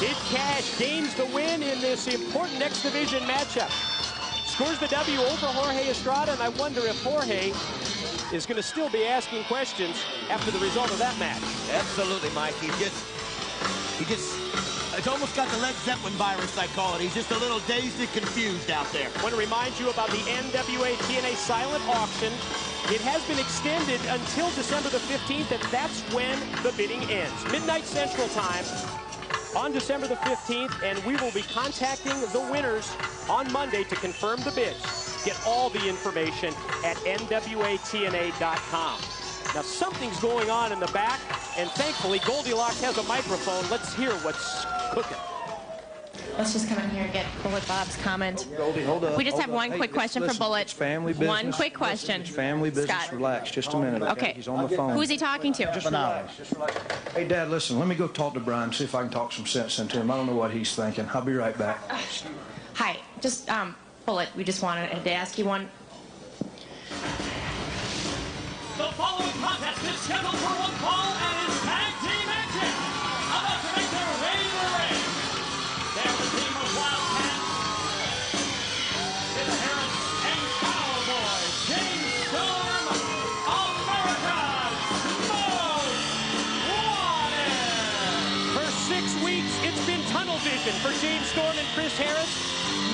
Kid Cash gains the win in this important X Division matchup. Scores the W over Jorge Estrada, and I wonder if Jorge is going to still be asking questions after the result of that match. Absolutely, Mike. It's almost got the Led Zeppelin virus, I call it. He's just a little dazed and confused out there. I want to remind you about the NWA TNA silent auction. It has been extended until December the 15th, and that's when the bidding ends. Midnight Central Time on December the 15th, and we will be contacting the winners on Monday to confirm the bids. Get all the information at NWATNA.com. Now, something's going on in the back, and thankfully, Goldilocks has a microphone. Let's hear what's cooking. Let's just come in here and get Bullet Bob's comment. Goldie, hold up. We just have one quick question for Bullet. It's family business. One quick question. It's family business. Scott. Relax just a minute. Okay. He's on the phone. Who's he talking to? Just relax. Just relax. Hey, Dad, listen. Let me go talk to Brian, see if I can talk some sense into him. I don't know what he's thinking. I'll be right back. Hi. Just, Bullet, we just wanted to ask you one. The following contest is scheduled for one fall and is tag team action. About to make their way to the ring. They're the team of Wildcats, Sid Harris and Cowboy James Storm, America's Most Wanted. For 6 weeks, it's been tunnel vision for James Storm and Chris Harris.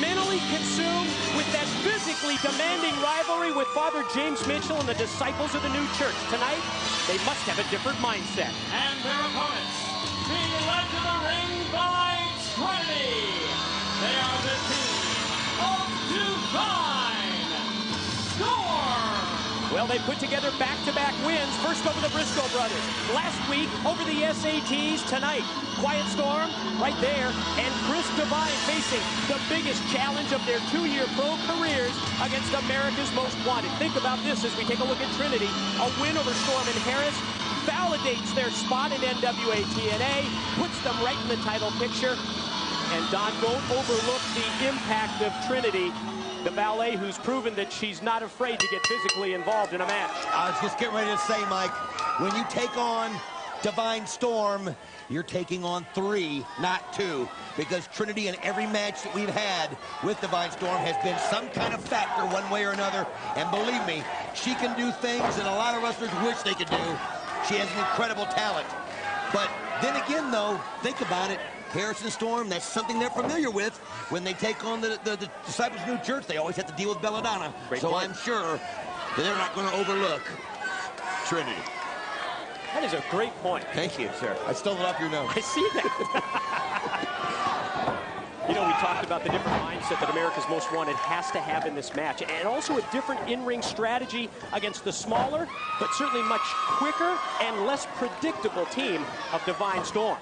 Mentally consumed with that physically demanding rivalry with Father James Mitchell and the Disciples of the New Church. Tonight, they must have a different mindset. And their opponents, being led to the ring by Trinity. They are the team of Devine Storm. Well, they put together back-to-back wins. First over the Briscoe brothers. Last week, over the SATs. Tonight, Quiet Storm right there. And Chris Devine facing the biggest challenge of their 2-year pro careers against America's Most Wanted. Think about this as we take a look at Trinity. A win over Storm and Harris validates their spot in NWA TNA, puts them right in the title picture. And Don, don't overlook the impact of Trinity, the ballet who's proven that she's not afraid to get physically involved in a match. I was just getting ready to say, Mike, when you take on Devine Storm, you're taking on 3, not 2, because Trinity in every match that we've had with Devine Storm has been some kind of factor one way or another, and believe me, she can do things that a lot of wrestlers wish they could do. She has an incredible talent. But then again, though, think about it. Harris and Storm, that's something they're familiar with. When they take on the Disciples of the New Church, they always have to deal with Belladonna. So point. I'm sure that they're not going to overlook Trinity. That is a great point. Thank you, sir. I stole it off your nose. I see that. You know, we talked about the different mindset that America's Most Wanted has to have in this match, and also a different in-ring strategy against the smaller, but certainly much quicker and less predictable team of Devine Storm.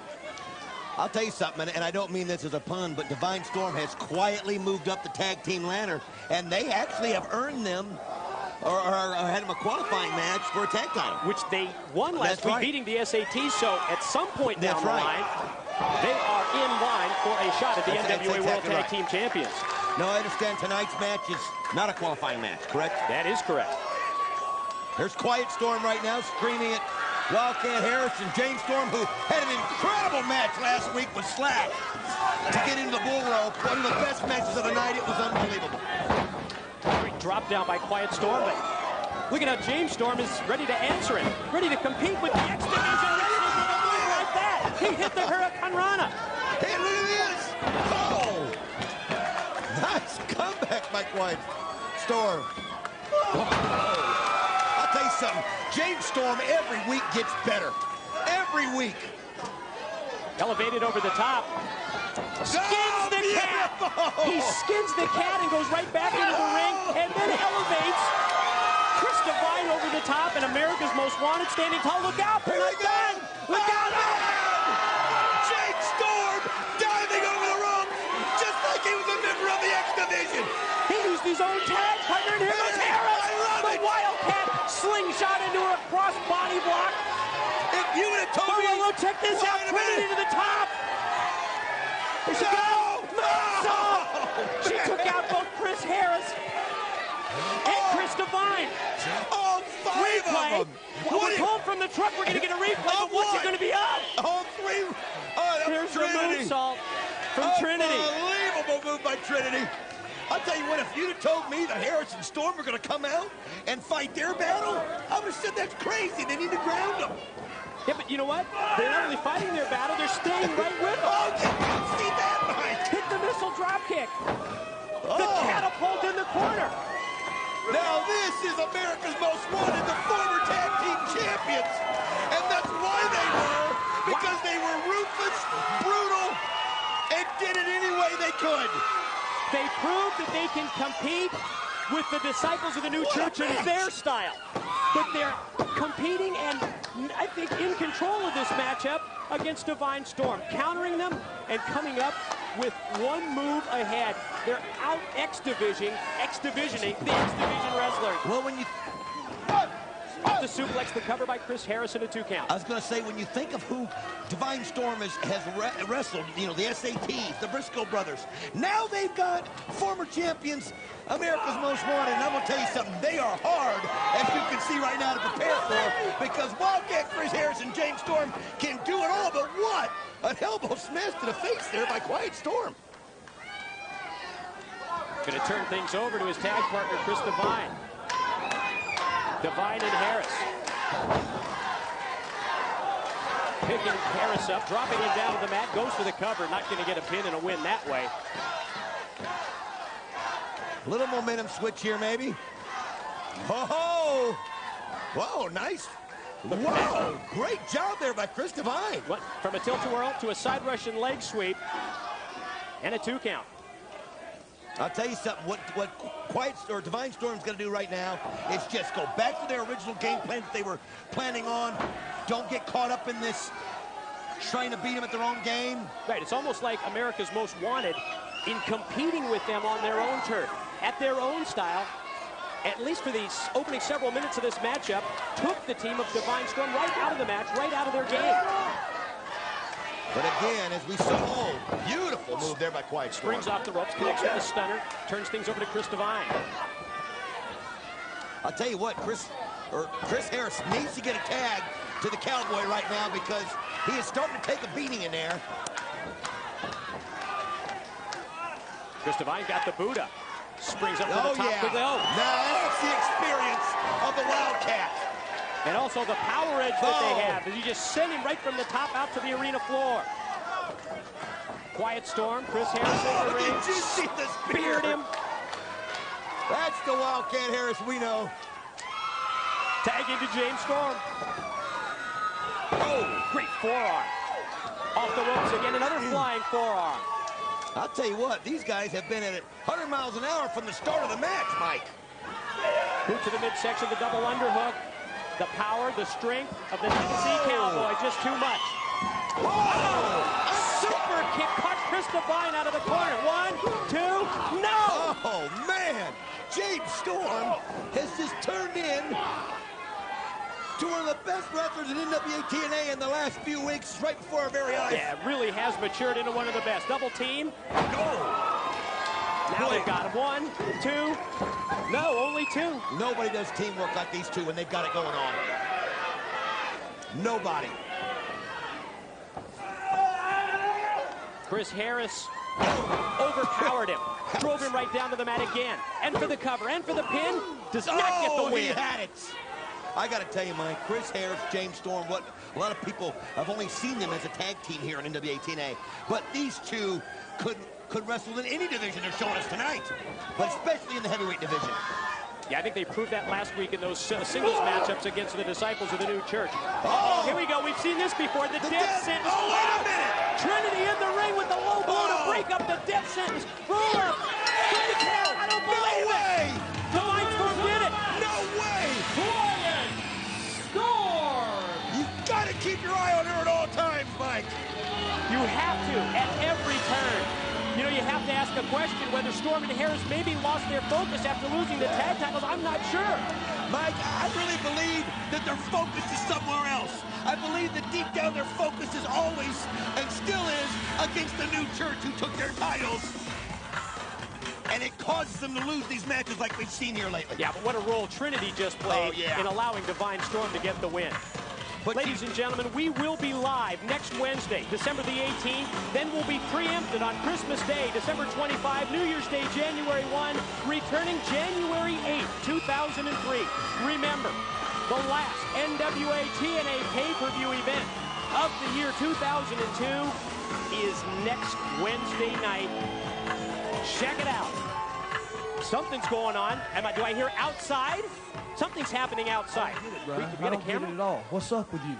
I'll tell you something, and I don't mean this as a pun, but Devine Storm has quietly moved up the tag team ladder, and they actually have earned them or had them a qualifying match for a tag title. Which they won last week, beating the SATs, so at some point down the line, they are in line for a shot at the NWA World Tag Team Champions. No, I understand tonight's match is not a qualifying match, correct? That is correct. There's Quiet Storm right now screaming at Wildcat Harris and James Storm, who had an incredible match last week with Slack to get into the bull rope. One of the best matches of the night. It was unbelievable. Great drop down by Quiet Storm. But look at how James Storm is ready to answer it, ready to compete with the X Division, ready to do a move like that. He hit the Hurricane Rana. Hey, look at this. Oh, nice comeback by Quiet Storm. I'll tell you something. James Storm every week gets better. Every week. Elevated over the top. Skins the cat. He skins the cat and goes right back into the ring and then elevates Chris Devine over the top, and America's Most Wanted standing tall. Look out. They're not done. Look out. James Storm diving over the rope just like he was a member of the X Division. He used his own tag partner, and here goes Harris. The Wildcat slingshot into a cross body block. If you would have told me... Look, check this out. Trinity to the top. Here she goes. No! She took out both Chris Harris and Chris Devine. All 5 of them. We're told from the truck we're going to get a replay, but what's it going to be of? All 3. Oh, here's the moonsault. from Trinity. Unbelievable move by Trinity. I'll tell you what, if you'd have told me that Harris and Storm were going to come out and fight their battle, I would have said that's crazy. They need to ground them. Yeah, but you know what? They're not only fighting their battle, they're staying right with them. Oh, see that, Mike? Hit the missile drop kick. The catapult in the corner. Now this is America's Most Wanted, the former tag team champions. And that's why they were, because they were ruthless, brutal, and did it any way they could. They proved that they can compete with the disciples of the new church in their style. But they're competing and, I think, in control of this matchup against Devine Storm, countering them and coming up with one move ahead. They're out X-divisioning the X-division wrestlers. Well, when you... Off the suplex, the cover by Chris Harris and a 2 count. I was going to say, when you think of who Devine Storm has wrestled, you know, the SATs, the Briscoe brothers, now they've got former champions, America's Most Wanted, and I'm going to tell you something, they are hard, as you can see right now, to prepare for, because Wildcat Chris Harris and James Storm can do it all, but what? An elbow smash to the face there by Quiet Storm. Going to turn things over to his tag partner, Chris Devine. Devine and Harris. Picking Harris up, dropping him down to the mat, goes for the cover, not going to get a pin and a win that way. A little momentum switch here, maybe. Oh! Whoa, nice. Whoa, great job there by Chris Devine. From a tilt-a-whirl to a side Russian leg sweep and a 2 count. I'll tell you something, what Devine Storm's going to do right now is just go back to their original game plan that they were planning on. Don't get caught up in this trying to beat them at their own game. Right, it's almost like America's Most Wanted in competing with them on their own turf, at their own style, at least for these opening several minutes of this matchup, took the team of Devine Storm right out of the match, right out of their game. But again, as we saw, beautiful move there by Quiet Storm. Springs off the ropes, connects with the stunner, turns things over to Chris Devine. I'll tell you what, Chris Harris needs to get a tag to the Cowboy right now because he is starting to take a beating in there. Chris Devine got the Buddha. Springs up to the top with the Now that's the experience of the Wildcat. And also the power edge that they have. You just send him right from the top out to the arena floor. Quiet Storm, Chris Harris in the ring. Did you see the speared him? That's the Wildcat Harris we know. Tag into James Storm. Oh, great forearm. Off the ropes again, another flying forearm. I'll tell you what, these guys have been at it 100 miles an hour from the start of the match, Mike. Boot to the midsection, the double underhook. The power, the strength of the Tennessee Cowboy, just too much. Oh! A super kick caught Chris Devine out of the corner. 1, 2, no! Oh, man! James Storm has just turned in to one of the best wrestlers in NWA TNA in the last few weeks, right before our very eyes. Yeah, really has matured into one of the best. Double team. No! Now they've got 1, 2. No, only 2. Nobody does teamwork like these two when they've got it going on. Nobody. Chris Harris overpowered him. Drove him right down to the mat again. And for the cover, and for the pin. Does not get the win. He had it. I got to tell you, Mike, Chris Harris, James Storm, what a lot of people have only seen them as a tag team here in NWA TNA. But these two could wrestle in any division they're showing us tonight, but especially in the heavyweight division. Yeah, I think they proved that last week in those singles matchups against the disciples of the new church. Here we go. We've seen this before. The death sentence. Oh, wait a minute. Trinity in the ring with the low blow to break up the death sentence. Ruler. I don't believe it. Devine Storm did it. No way. Quiet Storm. You got to keep your eye on her at all times, Mike. You have to at every turn. You know, you have to ask a question whether Storm and Harris maybe lost their focus after losing the tag titles. I'm not sure. Mike, I really believe that their focus is somewhere else. I believe that deep down their focus is always and still is against the new church who took their titles. And it causes them to lose these matches like we've seen here lately. Yeah, but what a role Trinity just played in allowing Devine Storm to get the win. Ladies and gentlemen, we will be live next Wednesday, December the 18th. Then we'll be preempted on Christmas Day, December 25, New Year's Day, January 1, returning January 8, 2003. Remember, the last NWA TNA pay-per-view event of the year 2002 is next Wednesday night. Check it out. Something's going on. Do I hear outside? Something's happening outside. I don't get it at all. What's up with you?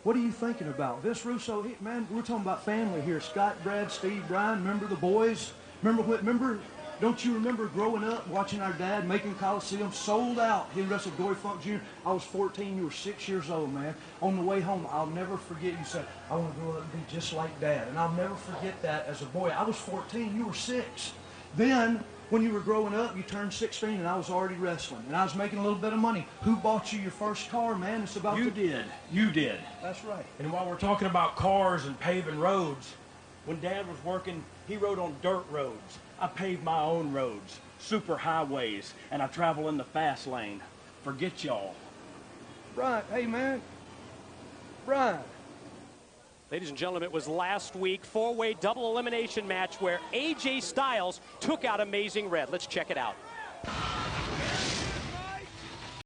What are you thinking about? Vince Russo, man, we're talking about family here. Scott, Brad, Steve, Brian, remember the boys? Don't you remember growing up, watching our dad making Coliseum, sold out? He wrestled Dory Funk Jr. I was 14, you were 6 years old, man. On the way home, I'll never forget, you said, I want to grow up and be just like Dad. And I'll never forget that as a boy. I was 14, you were 6. Then, when you were growing up, you turned 16, and I was already wrestling. And I was making a little bit of money. Who bought you your first car, man? It's about You did. You did. That's right. And while we're talking about cars and paving roads, when Dad was working, he rode on dirt roads. I paved my own roads, super highways, and I travel in the fast lane. Forget y'all. Brian, hey, man. Brian. Ladies and gentlemen, it was last week, four-way double elimination match where AJ Styles took out Amazing Red. Let's check it out.